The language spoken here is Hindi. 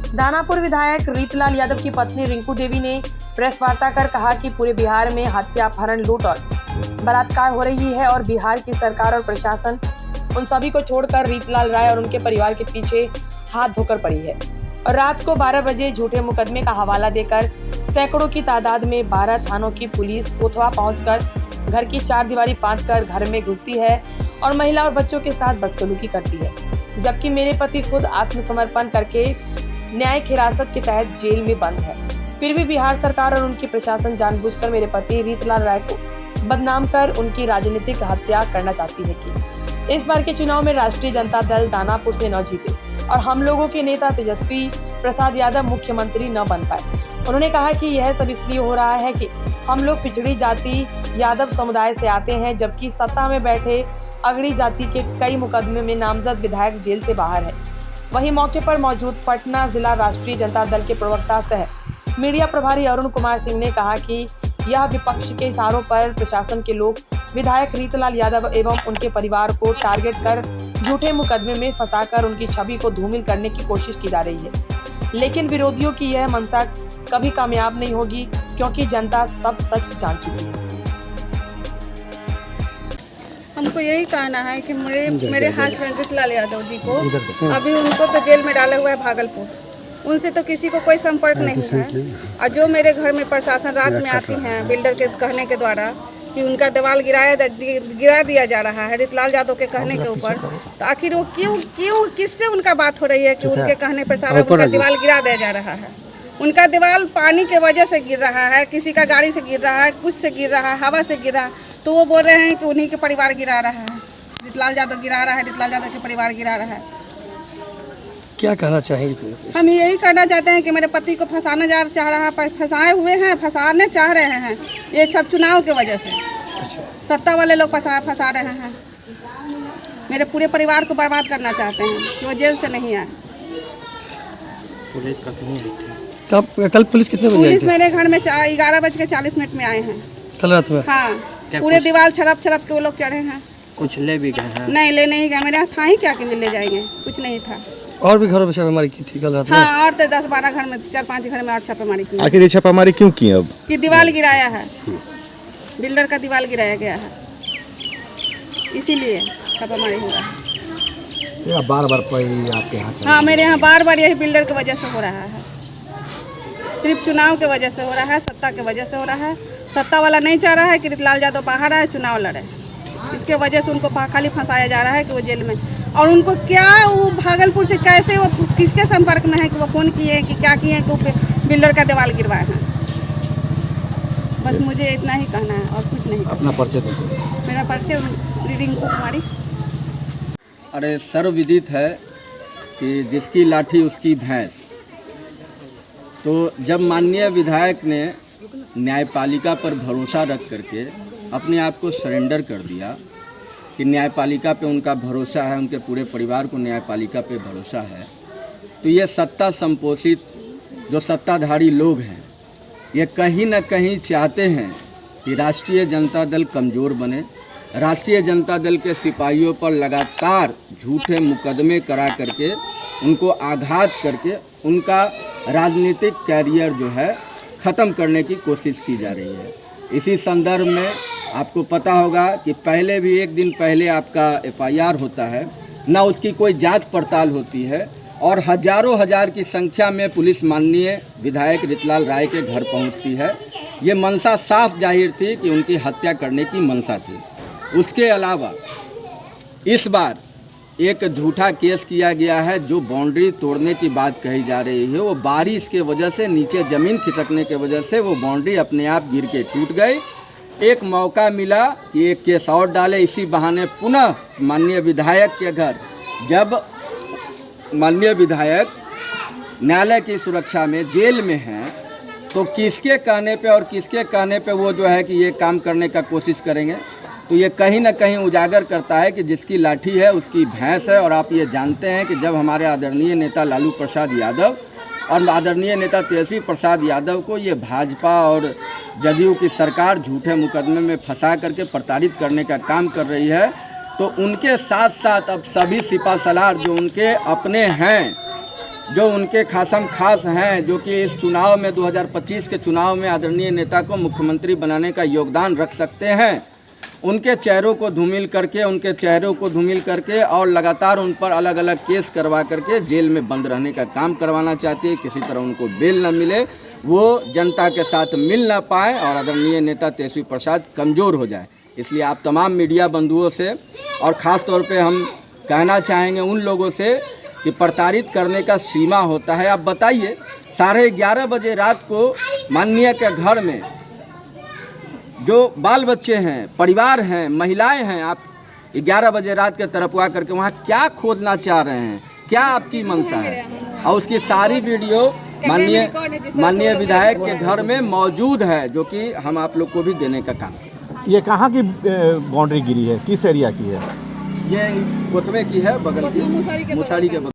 दानापुर विधायक रीतलाल यादव की पत्नी रिंकू देवी ने प्रेस वार्ता कर कहा कि पूरे बिहार में हत्या, अपहरण, लूट और बलात्कार हो रही है और बिहार की सरकार और प्रशासन उन सभी को छोड़कर रीतलाल राय और उनके परिवार के पीछे हाथ धोकर पड़ी है। और रात को 12 बजे झूठे मुकदमे का हवाला देकर सैकड़ों की तादाद में 12 थानों की पुलिस कोतवा पहुंचकर घर की 4 दीवारी फांदकर घर में घुसती है और महिला और बच्चों के साथ बदसलूकी करती है, जबकि मेरे पति खुद आत्मसमर्पण करके न्यायिक हिरासत के तहत जेल में बंद है। फिर भी बिहार सरकार और उनकी प्रशासन जानबूझकर मेरे पति रीतलाल राय को बदनाम कर उनकी राजनीतिक हत्या करना चाहती है कि इस बार के चुनाव में राष्ट्रीय जनता दल दानापुर से न जीते और हम लोगों के नेता तेजस्वी प्रसाद यादव मुख्यमंत्री न बन पाए। उन्होंने कहा कि यह सब इसलिए हो रहा है कि हम लोग पिछड़ी जाति यादव समुदाय से आते हैं, जबकि सत्ता में बैठे अगड़ी जाति के कई मुकदमे में नामजद विधायक जेल से बाहर है। वहीं मौके पर मौजूद पटना जिला राष्ट्रीय जनता दल के प्रवक्ता सह मीडिया प्रभारी अरुण कुमार सिंह ने कहा कि यह विपक्ष के इशारों पर प्रशासन के लोग विधायक रीतलाल यादव एवं उनके परिवार को टारगेट कर झूठे मुकदमे में फंसाकर उनकी छवि को धूमिल करने की कोशिश की जा रही है, लेकिन विरोधियों की यह मंशा कभी कामयाब नहीं होगी क्योंकि जनता सब सच जान चुकी है। हमको यही कहना है कि मेरे हस्बैंड रीतलाल यादव जी को अभी उनको तो जेल में डाला हुआ है भागलपुर, उनसे तो किसी को कोई संपर्क नहीं है। और जो मेरे घर में प्रशासन रात में आती हैं बिल्डर के कहने के द्वारा कि उनका दीवार गिरा दिया जा रहा है रीतलाल यादव के कहने के ऊपर, तो आखिर वो क्यों किससे उनका बात हो रही है कि उनके कहने पर सारा उनका दीवार गिरा दिया जा रहा है। उनका दीवार पानी के वजह से गिर रहा है, किसी का गाड़ी से गिर रहा है, कुछ से गिर रहा है, हवा से गिर रहा है, तो वो बोल रहे हैं कि उन्हीं के परिवार गिरा रहा है, रीतलाल यादव गिरा रहा है, रीतलाल यादव के परिवार गिरा रहा है। क्या कहना चाहेंगे? हम यही कहना चाहते हैं कि मेरे पति को फंसाना चाह रहा है, पर फंसाए हुए हैं, फंसाने चाह रहे हैं, ये सब चुनाव के वजह से सत्ता वाले लोग फंसा रहे हैं। मेरे पूरे परिवार को बर्बाद करना चाहते हैं कि वो जेल से नहीं आए। कल पुलिस कितने बजे? पुलिस मेरे घर में 11:40 में आए हैं कल रात में। हाँ, पूरे दीवार छड़प के वो लोग चढ़े हैं। कुछ ले भी गए हैं? नहीं, ले नहीं गए, मेरे यहाँ था ही क्या कि ले जाएंगे, कुछ नहीं था। और भी घरों में छापेमारी की थी कल रात में? हाँ, और तो 10-12 घर में, 4-5 घर में और छापेमारी की। आखिर ये छापेमारी क्यों की? अब कि दीवार गिराया है, बिल्डर का दीवार गिराया गया है, इसीलिए छापेमारी हो रहा है। बार-बार आपके यहाँ? हाँ, मेरे यहाँ बार-बार यही बिल्डर की वजह से हो रहा है, सिर्फ चुनाव के वजह से हो रहा है, सत्ता के वजह से हो रहा है। सत्ता वाला नहीं चाह रहा है कि रीतलाल यादव बाहर आए, चुनाव लड़े, इसके वजह से उनको खाली फंसाया जा रहा है कि वो जेल में। और उनको क्या, वो भागलपुर से कैसे, वो किसके संपर्क में है कि वो फ़ोन किए कि क्या किए कि वो बिल्डर का दीवार गिरवाए हैं। बस मुझे इतना ही कहना है और कुछ नहीं। अपना परिचय दो। मेरा परिचय रिंकू कुमारी। अरे सर्वविदित है कि जिसकी लाठी उसकी भैंस। तो जब माननीय विधायक ने न्यायपालिका पर भरोसा रख करके अपने आप को सरेंडर कर दिया कि न्यायपालिका पे उनका भरोसा है, उनके पूरे परिवार को न्यायपालिका पे भरोसा है, तो ये सत्ता संपोषित जो सत्ताधारी लोग हैं ये कहीं न कहीं चाहते हैं कि राष्ट्रीय जनता दल कमज़ोर बने। राष्ट्रीय जनता दल के सिपाहियों पर लगातार झूठे मुकदमे करा करके उनको आघात करके उनका राजनीतिक कैरियर जो है ख़त्म करने की कोशिश की जा रही है। इसी संदर्भ में आपको पता होगा कि पहले भी एक दिन पहले आपका FIR होता है, ना उसकी कोई जांच पड़ताल होती है और हजारों हजार की संख्या में पुलिस माननीय विधायक रीतलाल राय के घर पहुंचती है। ये मंशा साफ जाहिर थी कि उनकी हत्या करने की मंशा थी। उसके अलावा इस बार एक झूठा केस किया गया है, जो बाउंड्री तोड़ने की बात कही जा रही है, वो बारिश के वजह से नीचे ज़मीन खिसकने के वजह से वो बाउंड्री अपने आप गिर के टूट गई। एक मौका मिला कि एक केस और डाले, इसी बहाने पुनः माननीय विधायक के घर, जब माननीय विधायक न्यायालय की सुरक्षा में जेल में हैं, तो किसके कहने पे और किसके कहने पे वो जो है कि ये काम करने का कोशिश करेंगे। तो ये कहीं ना कहीं उजागर करता है कि जिसकी लाठी है उसकी भैंस है। और आप ये जानते हैं कि जब हमारे आदरणीय नेता लालू प्रसाद यादव और आदरणीय नेता तेजस्वी प्रसाद यादव को ये भाजपा और जदयू की सरकार झूठे मुकदमे में फंसा करके प्रताड़ित करने का काम कर रही है, तो उनके साथ साथ अब सभी सिपा सलार जो उनके अपने हैं जो उनके खासम खास हैं, जो कि इस चुनाव में 2025 के चुनाव में आदरणीय नेता को मुख्यमंत्री बनाने का योगदान रख सकते हैं, उनके चेहरों को धूमिल करके और लगातार उन पर अलग अलग केस करवा करके जेल में बंद रहने का काम करवाना चाहती है। किसी तरह उनको बेल न मिले, वो जनता के साथ मिल ना पाए और आदरणीय नेता तेजस्वी प्रसाद कमज़ोर हो जाए। इसलिए आप तमाम मीडिया बंधुओं से और ख़ास तौर पे हम कहना चाहेंगे उन लोगों से कि प्रताड़ित करने का सीमा होता है। आप बताइए, 11:30 बजे रात को माननीय के घर में जो बाल बच्चे हैं, परिवार हैं, महिलाएं हैं, आप 11 बजे रात के तरफवा करके वहाँ क्या खोदना चाह रहे हैं, क्या आपकी मंशा है? और उसकी सारी वीडियो माननीय विधायक के घर में मौजूद है, जो कि हम आप लोग को भी देने का काम करें। ये कहाँ की बाउंड्री गिरी है, किस एरिया की है? ये कोतवे की है, बगल की मुसारी के बगल।